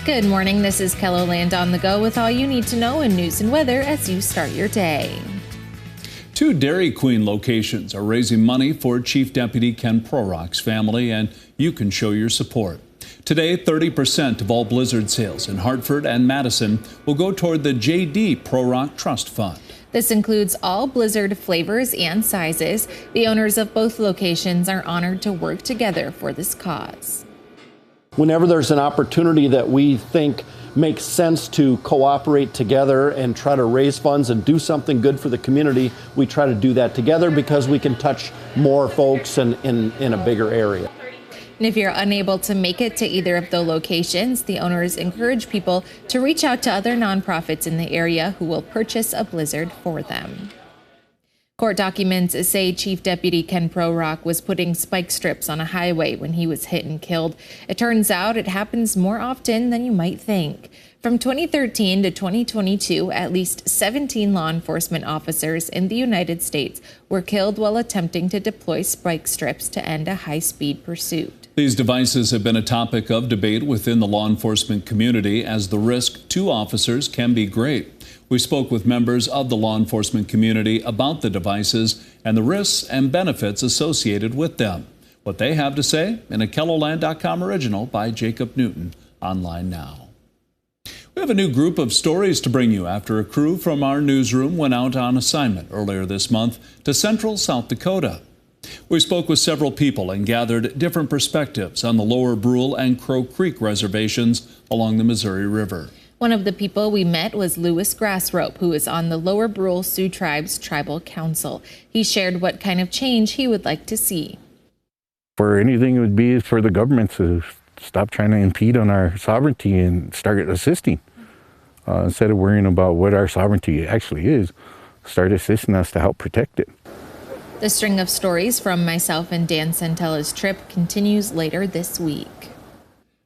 Good morning. This is KELOLAND on the go with all you need to know in news and weather as you start your day. 2 Dairy Queen locations are raising money for Chief Deputy Ken Prorock's family, and you can show your support. Today, 30% of all Blizzard sales in Hartford and Madison will go toward the J.D. Prorock Trust Fund. This includes all Blizzard flavors and sizes. The owners of both locations are honored to work together for this cause. Whenever there's an opportunity that we think makes sense to cooperate together and try to raise funds and do something good for the community, we try to do that together because we can touch more folks in a bigger area. And if you're unable to make it to either of the locations, the owners encourage people to reach out to other nonprofits in the area who will purchase a Blizzard for them. Court documents say Chief Deputy Ken Prorock was putting spike strips on a highway when he was hit and killed. It turns out it happens more often than you might think. From 2013 to 2022, at least 17 law enforcement officers in the United States were killed while attempting to deploy spike strips to end a high-speed pursuit. These devices have been a topic of debate within the law enforcement community, as the risk to officers can be great. We spoke with members of the law enforcement community about the devices and the risks and benefits associated with them. What they have to say in a KELOLAND.com original by Jacob Newton, online now. We have a new group of stories to bring you after a crew from our newsroom went out on assignment earlier this month to central South Dakota. We spoke with several people and gathered different perspectives on the Lower Brule and Crow Creek reservations along the Missouri River. One of the people we met was Louis Grassrope, who is on the Lower Brule Sioux Tribe's Tribal Council. He shared what kind of change he would like to see. For anything, it would be for the government to stop trying to impede on our sovereignty and start assisting. Instead of worrying about what our sovereignty actually is, start assisting us to help protect it. The string of stories from myself and Dan Santella's trip continues later this week.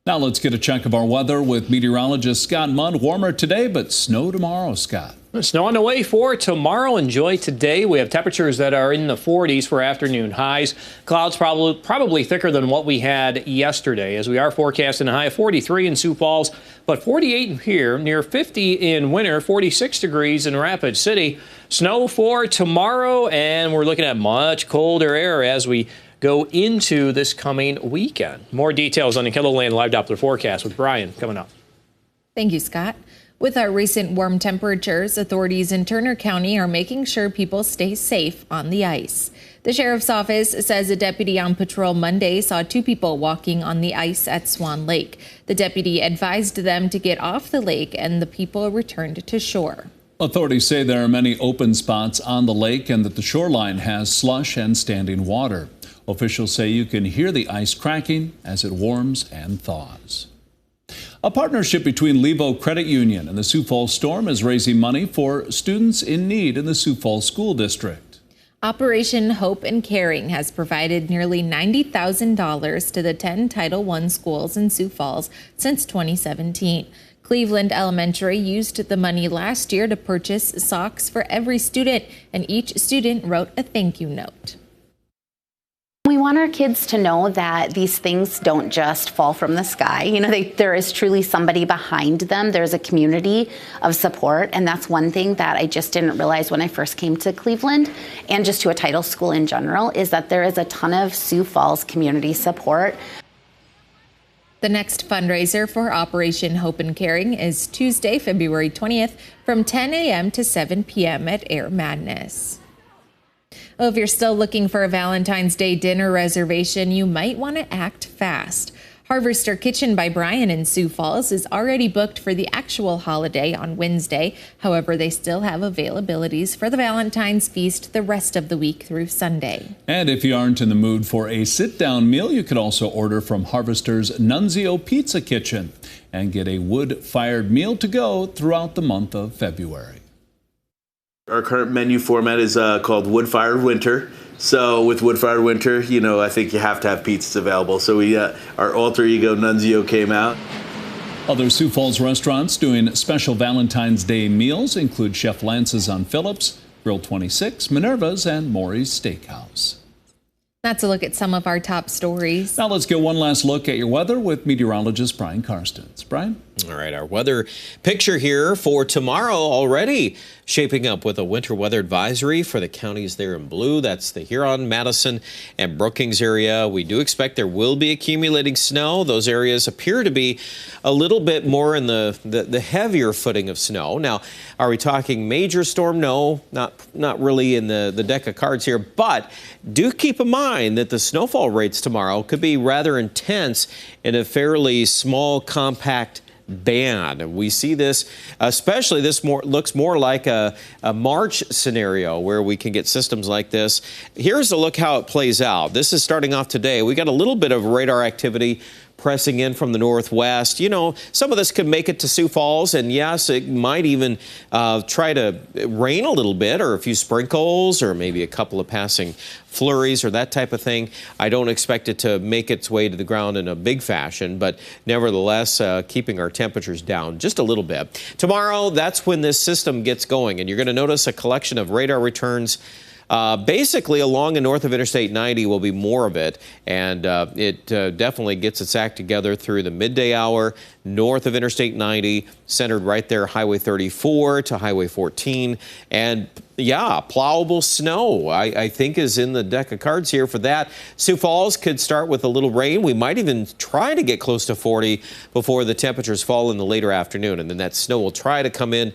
Now let's get a check of our weather with meteorologist Scott Mudd. Warmer today, but snow tomorrow, Scott. Snow on the way for tomorrow. Enjoy today. We have temperatures that are in the 40s for afternoon highs. Clouds probably thicker than what we had yesterday, as we are forecasting a high of 43 in Sioux Falls, but 48 here, near 50 in Winter, 46 degrees in Rapid City. Snow for tomorrow, and we're looking at much colder air as we go into this coming weekend. More details on the KELOLAND Live Doppler forecast with Brian coming up. Thank you, Scott. With our recent warm temperatures, authorities in Turner County are making sure people stay safe on the ice. The sheriff's office says a deputy on patrol Monday saw 2 people walking on the ice at Swan Lake. The deputy advised them to get off the lake, and the people returned to shore. Authorities say there are many open spots on the lake and that the shoreline has slush and standing water. Officials say you can hear the ice cracking as it warms and thaws. A partnership between Levo Credit Union and the Sioux Falls Storm is raising money for students in need in the Sioux Falls School District. Operation Hope and Caring has provided nearly $90,000 to the 10 Title I schools in Sioux Falls since 2017. Cleveland Elementary used the money last year to purchase socks for every student, and each student wrote a thank you note. We want our kids to know that these things don't just fall from the sky. You know, there is truly somebody behind them. There's a community of support, and that's one thing that I just didn't realize when I first came to Cleveland and just to a title school in general, is that there is a ton of Sioux Falls community support. The next fundraiser for Operation Hope and Caring is Tuesday, February 20th from 10 a.m. to 7 p.m. at Air Madness. Well, if you're still looking for a Valentine's Day dinner reservation, you might want to act fast. Harvester Kitchen by Brian in Sioux Falls is already booked for the actual holiday on Wednesday. However, they still have availabilities for the Valentine's feast the rest of the week through Sunday. And if you aren't in the mood for a sit-down meal, you can also order from Harvester's Nunzio Pizza Kitchen and get a wood-fired meal to go throughout the month of February. Our current menu format is called Wood Fired Winter. So with Wood Fired Winter, you know, I think you have to have pizzas available. So we, our alter ego Nunzio came out. Other Sioux Falls restaurants doing special Valentine's Day meals include Chef Lance's on Phillips, Grill 26, Minerva's, and Maury's Steakhouse. That's a look at some of our top stories. Now let's get one last look at your weather with meteorologist Brian Karstens. Brian? All right, our weather picture here for tomorrow already shaping up with a winter weather advisory for the counties there in blue. That's the Huron, Madison, and Brookings area. We do expect there will be accumulating snow. Those areas appear to be a little bit more in the heavier footing of snow. Now, are we talking major storm? No, not really in the deck of cards here, but do keep in mind that the snowfall rates tomorrow could be rather intense in a fairly small, compact band. We see this, especially looks more like a March scenario where we can get systems like this. Here's a look how it plays out. This is starting off today. We got a little bit of radar activity pressing in from the northwest. You know, some of this could make it to Sioux Falls, and yes, it might even try to rain a little bit, or a few sprinkles, or maybe a couple of passing flurries or that type of thing. I don't expect it to make its way to the ground in a big fashion, but nevertheless, keeping our temperatures down just a little bit. Tomorrow, that's when this system gets going, and you're going to notice a collection of radar returns. Basically, along and north of Interstate 90 will be more of it, and it definitely gets its act together through the midday hour, north of Interstate 90, centered right there, Highway 34 to Highway 14, and yeah, plowable snow, I think, is in the deck of cards here for that. Sioux Falls could start with a little rain. We might even try to get close to 40 before the temperatures fall in the later afternoon, and then that snow will try to come in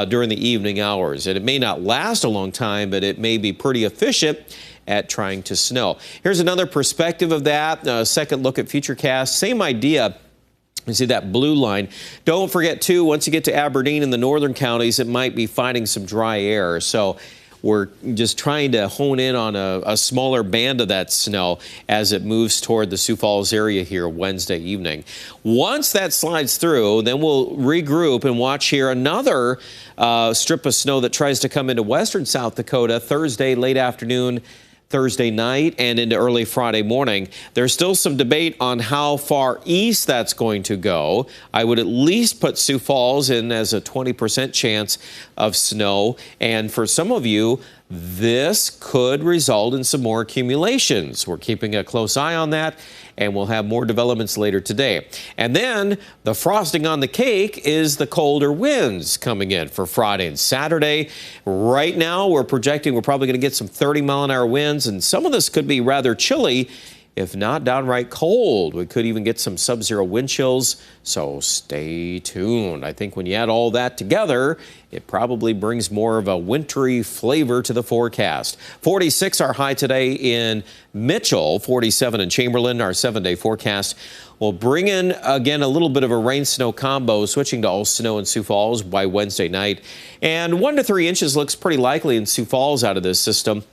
during the evening hours. And it may not last a long time, but it may be pretty efficient at trying to snow. Here's another perspective of that. Second look at Futurecast. Same idea. You see that blue line. Don't forget, too, once you get to Aberdeen and the northern counties, it might be finding some dry air. So we're just trying to hone in on a smaller band of that snow as it moves toward the Sioux Falls area here Wednesday evening. Once that slides through, then we'll regroup and watch here another strip of snow that tries to come into western South Dakota Thursday late afternoon, Thursday night, and into early Friday morning. There's still some debate on how far east that's going to go. I would at least put Sioux Falls in as a 20% chance of snow. And for some of you, this could result in some more accumulations. We're keeping a close eye on that, and we'll have more developments later today. And then the frosting on the cake is the colder winds coming in for Friday and Saturday. Right now, we're projecting we're probably going to get some 30-mile-an-hour winds, and some of this could be rather chilly, if not downright cold. We could even get some sub-zero wind chills, so stay tuned. I think when you add all that together, it probably brings more of a wintry flavor to the forecast. 46 our high today in Mitchell, 47 in Chamberlain. Our 7-day forecast will bring in, again, a little bit of a rain-snow combo, switching to all snow in Sioux Falls by Wednesday night. And 1 to 3 inches looks pretty likely in Sioux Falls out of this system.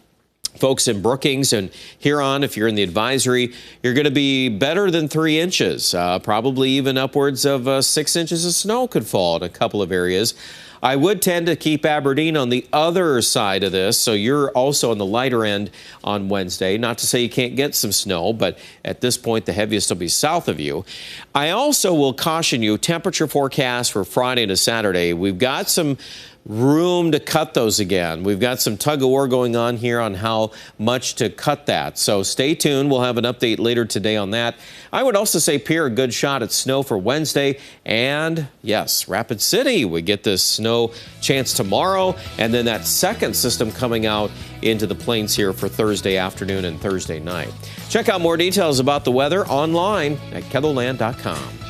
Folks in Brookings and Huron, if you're in the advisory, you're going to be better than 3 inches. Probably even upwards of 6 inches of snow could fall in a couple of areas. I would tend to keep Aberdeen on the other side of this, so you're also on the lighter end on Wednesday. Not to say you can't get some snow, but at this point, the heaviest will be south of you. I also will caution you, temperature forecast for Friday to Saturday. We've got some room to cut those again. We've got some tug-of-war going on here on how much to cut that. So stay tuned. We'll have an update later today on that. I would also say Pierre, a good shot at snow for Wednesday. And yes, Rapid City, we get this snow chance tomorrow. And then that second system coming out into the plains here for Thursday afternoon and Thursday night. Check out more details about the weather online at KELOLAND.com.